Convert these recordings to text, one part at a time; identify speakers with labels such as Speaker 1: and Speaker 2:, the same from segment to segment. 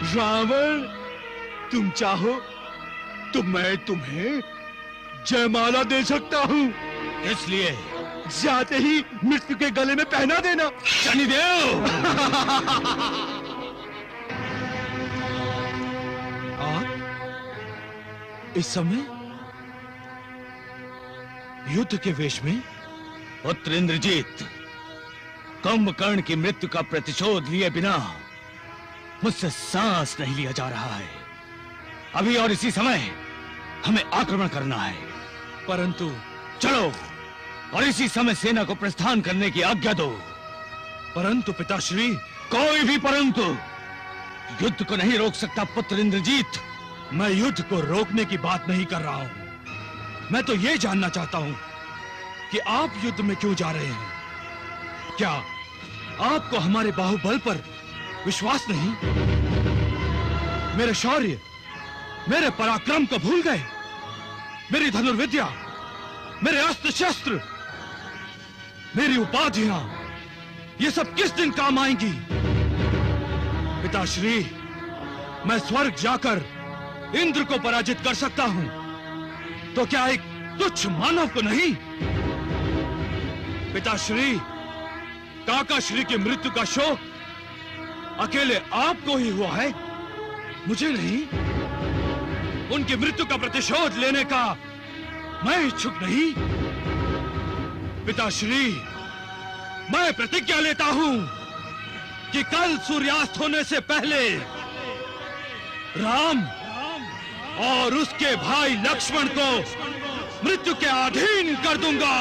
Speaker 1: रावण, तुम चाहो तो मैं तुम्हें जयमाला दे सकता हूँ।
Speaker 2: इसलिए
Speaker 1: जाते ही मृत्यु के गले में पहना देना।
Speaker 2: शनिदेव!
Speaker 1: इस समय युद्ध के वेश में?
Speaker 2: पुत्र इंद्रजीत, कुंभकर्ण की मृत्यु का प्रतिशोध लिए बिना मुझसे सांस नहीं लिया जा रहा है। अभी और इसी समय हमें आक्रमण करना है।
Speaker 1: परंतु
Speaker 2: चलो और इसी समय सेना को प्रस्थान करने की आज्ञा दो।
Speaker 1: परंतु पिताश्री।
Speaker 2: कोई भी परंतु युद्ध को नहीं रोक सकता पुत्र इंद्रजीत।
Speaker 1: मैं युद्ध को रोकने की बात नहीं कर रहा हूं। मैं तो ये जानना चाहता हूं कि आप युद्ध में क्यों जा रहे हैं। क्या आपको हमारे बाहुबल पर विश्वास नहीं? मेरे शौर्य, मेरे पराक्रम को भूल गए? मेरी धनुर्विद्या, मेरे अस्त्र शस्त्र, मेरी उपाधियां, ये सब किस दिन काम आएंगी? पिताश्री, मैं स्वर्ग जाकर इंद्र को पराजित कर सकता हूं, तो क्या एक तुच्छ मानव को नहीं? पिताश्री, काकाश्री की मृत्यु का शोक अकेले आपको ही हुआ है, मुझे नहीं। उनकी मृत्यु का प्रतिशोध लेने का मैं इच्छुक नहीं। पिताश्री, मैं प्रतिज्ञा लेता हूं कि कल सूर्यास्त होने से पहले राम और उसके भाई लक्ष्मण को मृत्यु के अधीन कर दूंगा।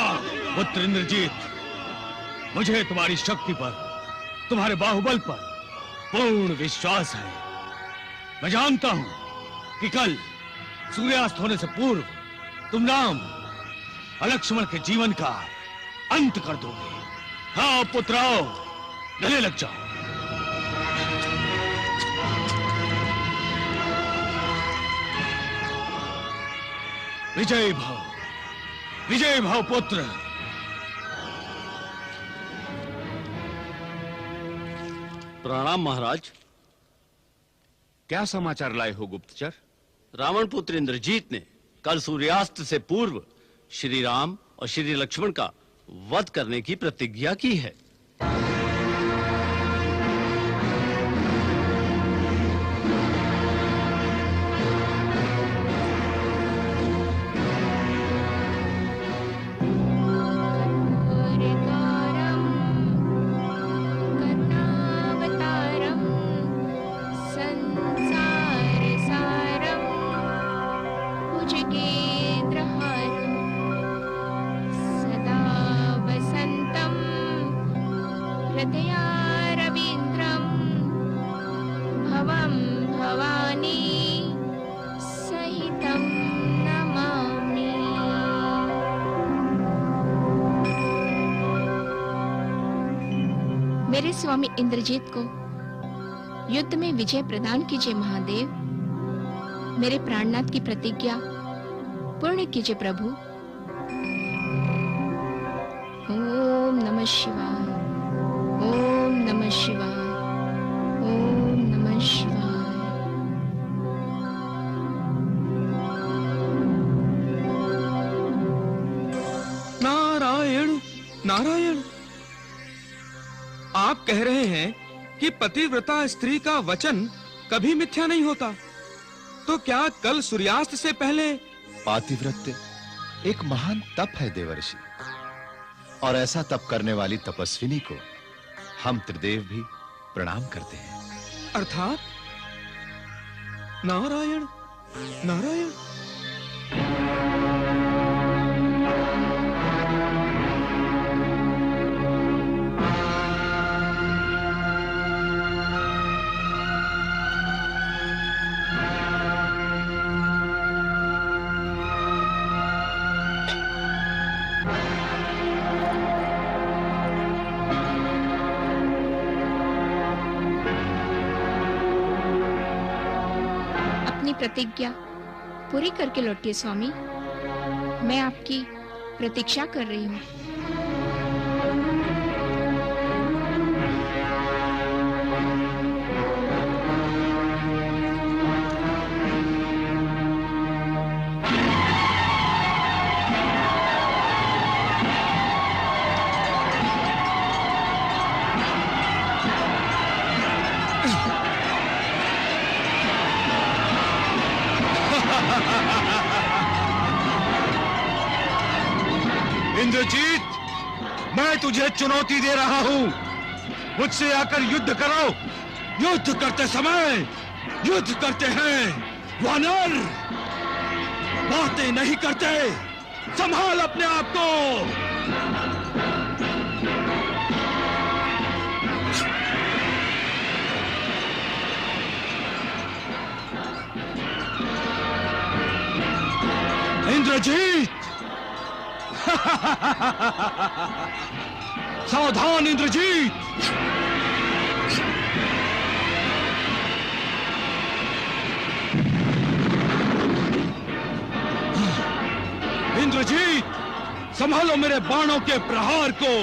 Speaker 2: पुत्र इंद्रजीत, मुझे तुम्हारी शक्ति पर, तुम्हारे बाहुबल पर पूर्ण विश्वास है। मैं जानता हूं कि कल सूर्यास्त होने से पूर्व तुम राम और लक्ष्मण के जीवन का अंत कर दोगे। हाँ पुत्राओ, गले लग जाओ। विजय भाव, विजय भाव पुत्र।
Speaker 3: प्रणाम महाराज।
Speaker 4: क्या समाचार लाए हो गुप्तचर?
Speaker 3: रावण पुत्र इंद्रजीत ने कल सूर्यास्त से पूर्व श्री राम और श्री लक्ष्मण का वध करने की प्रतिज्ञा की है।
Speaker 5: मेरे स्वामी इंद्रजीत को युद्ध में विजय प्रदान कीजिए महादेव। मेरे प्राणनाथ की प्रतिज्ञा पूर्ण कीजिए प्रभु। ओम नमः शिवाय, ओम नमः शिवाय, ओम नमः शिवाय।
Speaker 1: नारायण नारायण। आप कह रहे हैं कि पतिव्रता स्त्री का वचन कभी मिथ्या नहीं होता, तो क्या कल सूर्यास्त से पहले?
Speaker 6: पातिव्रत्य एक महान तप है देवर्षि, और ऐसा तप करने वाली तपस्विनी को हम त्रिदेव भी प्रणाम करते हैं।
Speaker 1: अर्थात नारायण नारायण।
Speaker 5: प्रतिज्ञा पूरी करके लौटिए स्वामी। मैं आपकी प्रतीक्षा कर रही हूँ।
Speaker 1: इंद्रजीत, मैं तुझे चुनौती दे रहा हूं। मुझसे आकर युद्ध करो। युद्ध करते समय युद्ध करते हैं वानर, बातें नहीं करते। संभाल अपने आप को। इंद्रजीत! सावधान इंद्रजीत! इंद्रजीत, संभालो मेरे बाणों के प्रहार को।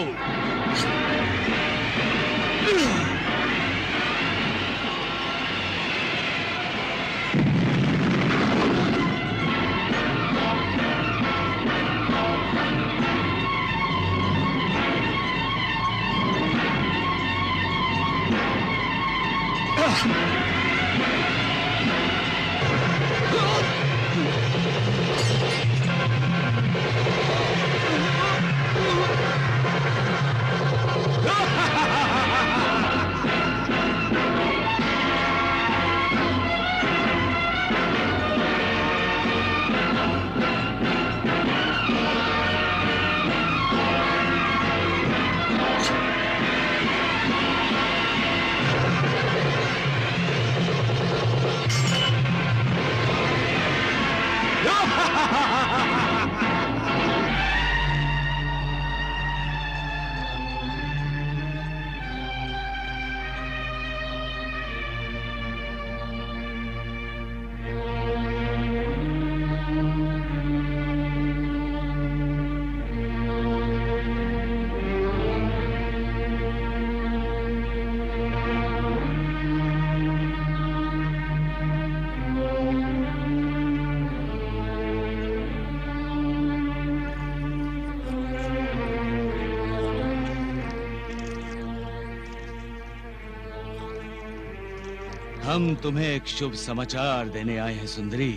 Speaker 2: हम तुम्हें एक शुभ समाचार देने आए हैं सुंदरी।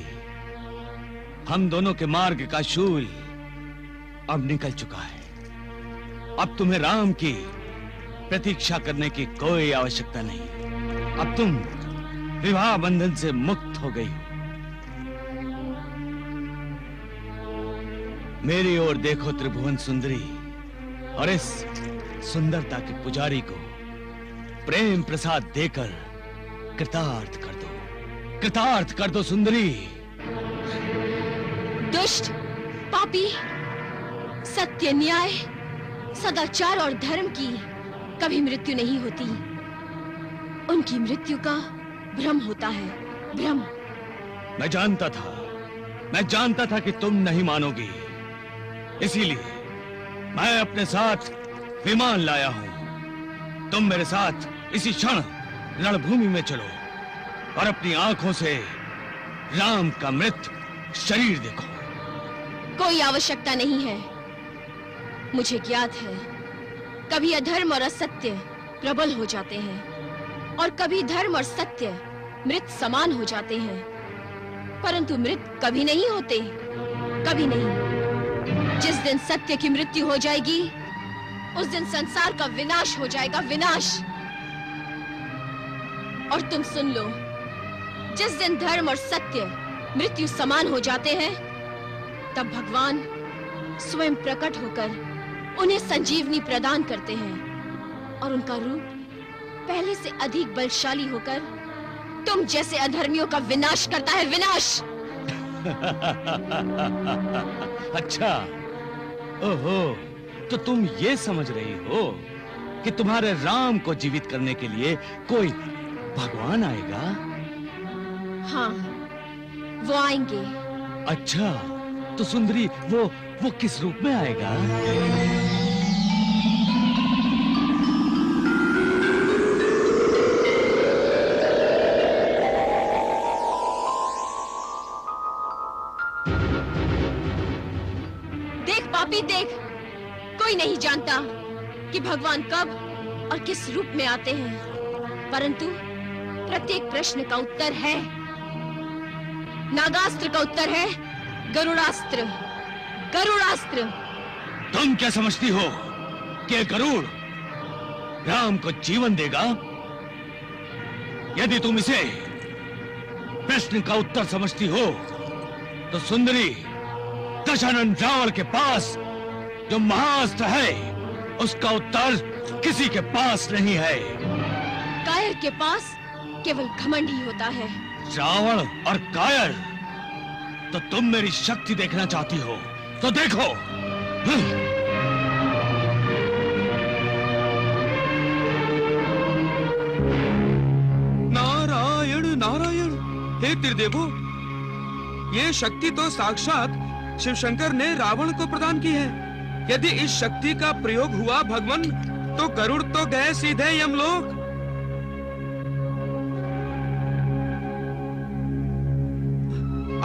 Speaker 2: हम दोनों के मार्ग का शूल अब निकल चुका है। अब तुम्हें राम की प्रतीक्षा करने की कोई आवश्यकता नहीं। अब तुम विवाह बंधन से मुक्त हो गई हो। मेरी ओर देखो त्रिभुवन सुंदरी, और इस सुंदरता के पुजारी को प्रेम प्रसाद देकर कृतार्थ कर दो। कृतार्थ कर दो सुंदरी।
Speaker 7: दुष्ट, पापी, सत्य, न्याय, सदाचार और धर्म की कभी मृत्यु नहीं होती। उनकी मृत्यु का भ्रम होता है, भ्रम।
Speaker 2: मैं जानता था कि तुम नहीं मानोगी। इसीलिए मैं अपने साथ विमान लाया हूं। तुम मेरे साथ इसी क्षण रणभूमि में चलो और अपनी आंखों से राम का मृत शरीर देखो।
Speaker 7: कोई आवश्यकता नहीं है। मुझे ज्ञात है, कभी अधर्म और असत्य प्रबल हो जाते हैं और कभी धर्म और सत्य मृत समान हो जाते हैं, परंतु मृत कभी नहीं होते, कभी नहीं। जिस दिन सत्य की मृत्यु हो जाएगी, उस दिन संसार का विनाश हो जाएगा, विनाश। और तुम सुन लो, जिस दिन धर्म और सत्य मृत्यु समान हो जाते हैं, तब भगवान स्वयं प्रकट होकर उन्हें संजीवनी प्रदान करते हैं और उनका रूप पहले से अधिक बलशाली होकर तुम जैसे अधर्मियों का विनाश करता है, विनाश।
Speaker 2: अच्छा, ओहो, तो तुम ये समझ रही हो कि तुम्हारे राम को जीवित करने के लिए कोई भगवान आएगा?
Speaker 7: हाँ, वो आएंगे।
Speaker 2: अच्छा, तो सुंदरी वो किस रूप में आएगा?
Speaker 7: देख पापी, देख, कोई नहीं जानता कि भगवान कब और किस रूप में आते हैं, परंतु प्रत्येक प्रश्न का उत्तर है। नागास्त्र का उत्तर है गरुड़ास्त्र, गरुड़ास्त्र।
Speaker 2: तुम क्या समझती हो कि गरुड़ राम को जीवन देगा? यदि तुम इसे प्रश्न का उत्तर समझती हो तो सुंदरी, दशानन रावण के पास जो महाअस्त्र है उसका उत्तर किसी के पास नहीं है।
Speaker 7: कायर के पास केवल घमंड ही होता है।
Speaker 2: रावण और कायर? तो तुम मेरी शक्ति देखना चाहती हो तो देखो।
Speaker 8: नारायण नारायण। हे त्रिदेवो, ये शक्ति तो साक्षात शिव शंकर ने रावण को प्रदान की है। यदि इस शक्ति का प्रयोग हुआ भगवान, तो गरुड़ तो गए सीधे यमलोक।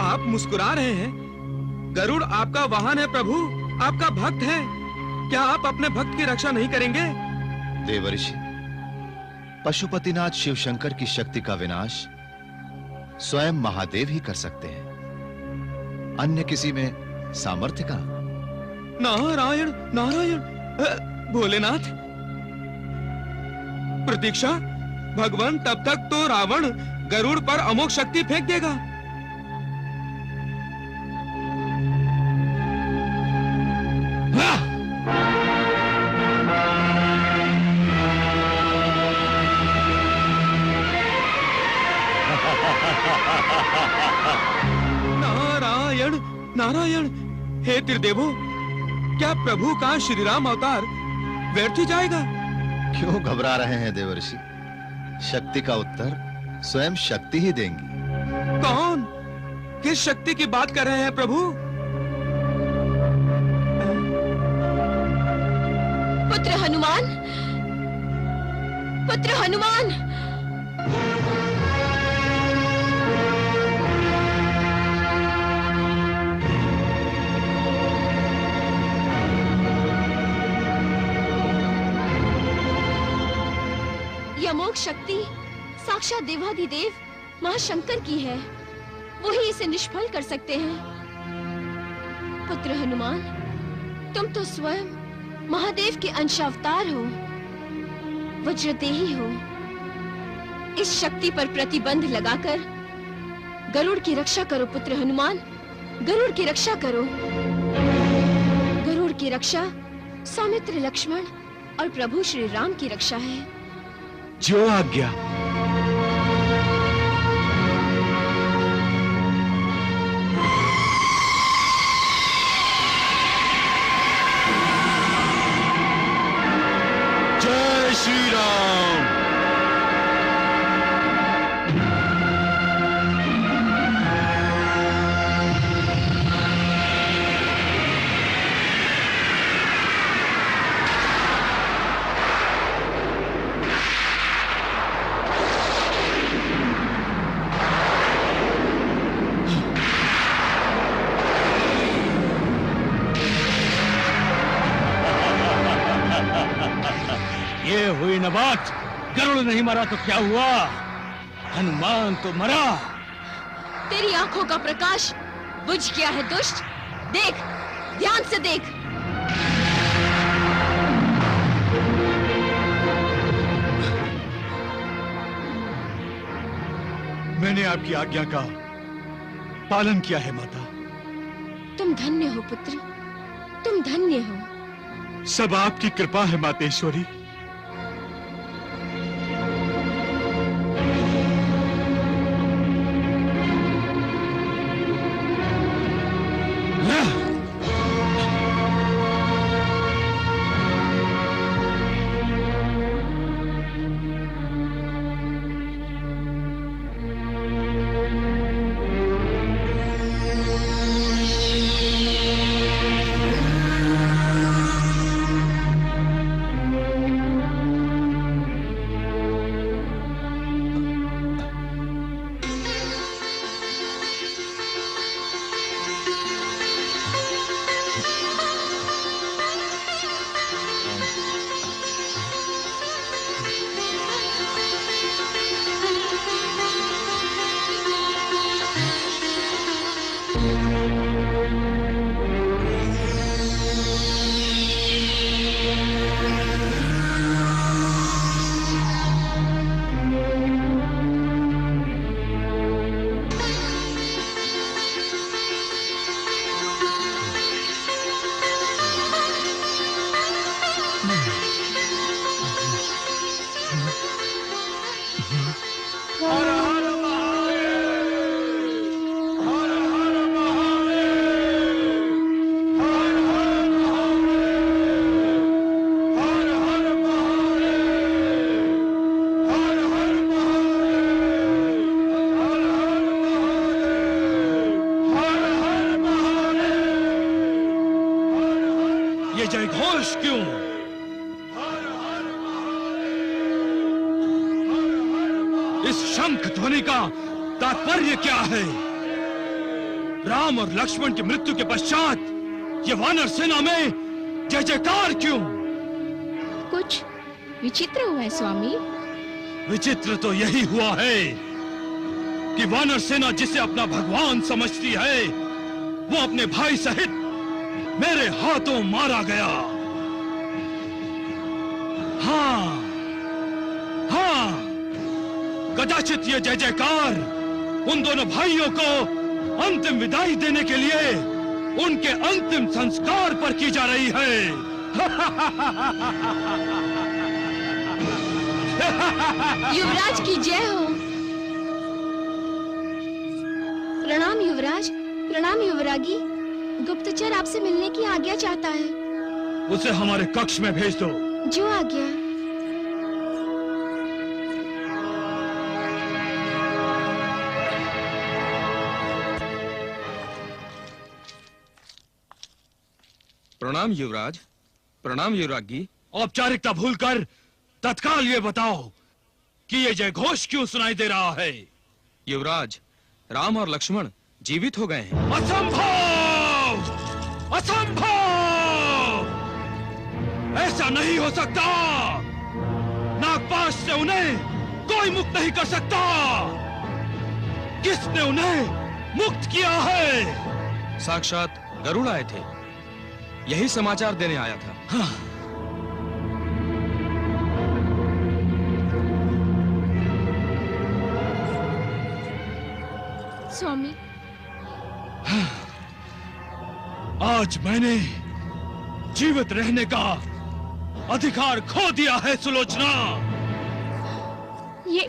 Speaker 8: आप मुस्कुरा रहे हैं। गरुड़ आपका वाहन है प्रभु, आपका भक्त है। क्या आप अपने भक्त की रक्षा नहीं करेंगे?
Speaker 6: देवर्षि, पशुपतिनाथ शिव शंकर की शक्ति का विनाश स्वयं महादेव ही कर सकते हैं। अन्य किसी में सामर्थ्य का?
Speaker 8: नारायण नारायण। भोलेनाथ, प्रतीक्षा। भगवान तब तक तो रावण गरुड़ पर अमोघ शक्ति फेंक देगा। नारायण नारायण। हे त्रिदेवो, क्या प्रभु का श्री राम अवतार व्यर्थ ही जाएगा?
Speaker 6: क्यों घबरा रहे हैं देवर्षि? शक्ति का उत्तर स्वयं शक्ति ही देंगी।
Speaker 8: कौन? किस शक्ति की बात कर रहे हैं प्रभु?
Speaker 7: पुत्र हनुमान, पुत्र हनुमान। अमोघ शक्ति साक्षात देवाधिदेव महाशंकर की है। वो ही इसे निष्फल कर सकते हैं। पुत्र हनुमान, तुम तो स्वयं महादेव के अंशावतार हो, वज्रदेही हो। इस शक्ति पर प्रतिबंध लगाकर गरुड़ की रक्षा करो पुत्र हनुमान, गरुड़ की रक्षा करो। गरुड़ की रक्षा सौमित्र, लक्ष्मण और प्रभु श्री राम की रक्षा है।
Speaker 1: जो आज्ञा।
Speaker 6: जय श्री राम।
Speaker 2: ये हुई न बात। गरुड़ नहीं मरा तो क्या हुआ? हनुमान तो मरा।
Speaker 7: तेरी आंखों का प्रकाश बुझ गया है दुष्ट। देख, ध्यान से देख।
Speaker 1: मैंने आपकी आज्ञा का पालन किया है माता।
Speaker 7: तुम धन्य हो पुत्र, तुम धन्य हो।
Speaker 1: सब आपकी कृपा है मातेश्वरी। जय घोष क्यों? इस शंख ध्वनि का तात्पर्य क्या है? राम और लक्ष्मण की मृत्यु के पश्चात ये वानर सेना में जय जयकार क्यों?
Speaker 5: कुछ विचित्र हुआ है स्वामी।
Speaker 1: विचित्र तो यही हुआ है कि वानर सेना जिसे अपना भगवान समझती है वो अपने भाई सहित मेरे हाथों मारा गया। हाँ हाँ, कदाचित ये जय जयकार उन दोनों भाइयों को अंतिम विदाई देने के लिए उनके अंतिम संस्कार पर की जा रही है।
Speaker 7: युवराज की जय हो। प्रणाम युवराज, प्रणाम युवरागी। गुप्तचर आपसे मिलने की आज्ञा चाहता है।
Speaker 1: उसे हमारे कक्ष में भेज दो।
Speaker 7: जो आज्ञा।
Speaker 8: प्रणाम युवराज, प्रणाम युवरागी।
Speaker 1: औपचारिकता भूलकर तत्काल ये बताओ कि ये जय घोष क्यों सुनाई दे रहा है?
Speaker 8: युवराज, राम और लक्ष्मण जीवित हो गए हैं।
Speaker 1: असंभव! असंभव! ऐसा नहीं हो सकता। नागपाश से उन्हें कोई मुक्त नहीं कर सकता। किसने उन्हें मुक्त किया है?
Speaker 8: साक्षात गरुड़ आए थे, यही समाचार देने आया था।
Speaker 1: हाँ।
Speaker 5: स्वामी,
Speaker 1: आज मैंने जीवित रहने का अधिकार खो दिया है सुलोचना।
Speaker 5: ये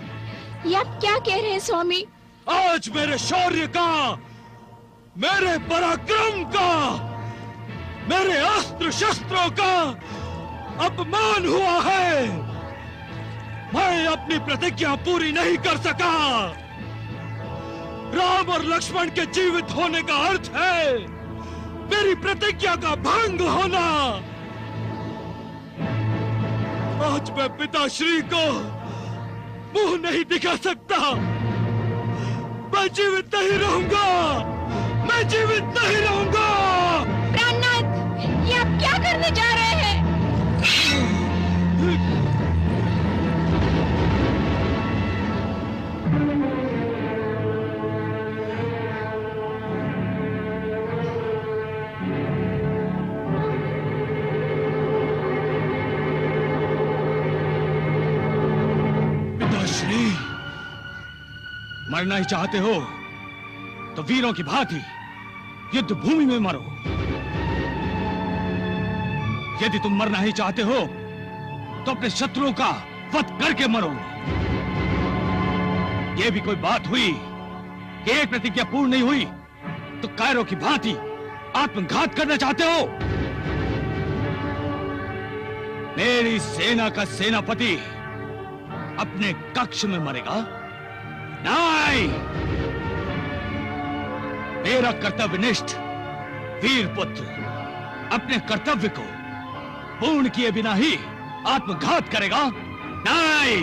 Speaker 5: आप क्या कह रहे हैं स्वामी?
Speaker 1: आज मेरे शौर्य का, मेरे पराक्रम का, मेरे अस्त्र शस्त्रों का अपमान हुआ है। मैं अपनी प्रतिज्ञा पूरी नहीं कर सका। राम और लक्ष्मण के जीवित होने का अर्थ है मेरी प्रतिज्ञा का भंग होना। आज मैं पिताश्री को मुंह नहीं दिखा सकता। मैं जीवित नहीं रहूंगा। मैं जीवित नहीं रहूंगा।
Speaker 5: प्राणनाथ, ये आप क्या करने जा रहे हैं?
Speaker 1: पिताश्री, मरना ही चाहते हो तो वीरों की भांति युद्ध भूमि में मरो। यदि तुम मरना ही चाहते हो तो अपने शत्रुओं का वध करके मरो। यह भी कोई बात हुई कि एक प्रतिज्ञा पूर्ण नहीं हुई तो कायरों की भांति आत्मघात करना चाहते हो? मेरी सेना का सेनापति अपने कक्ष में मरेगा? नहीं! मेरा कर्तव्यनिष्ठ वीर पुत्र अपने कर्तव्य को पूर्ण किए बिना ही आत्मघात करेगा? नहीं!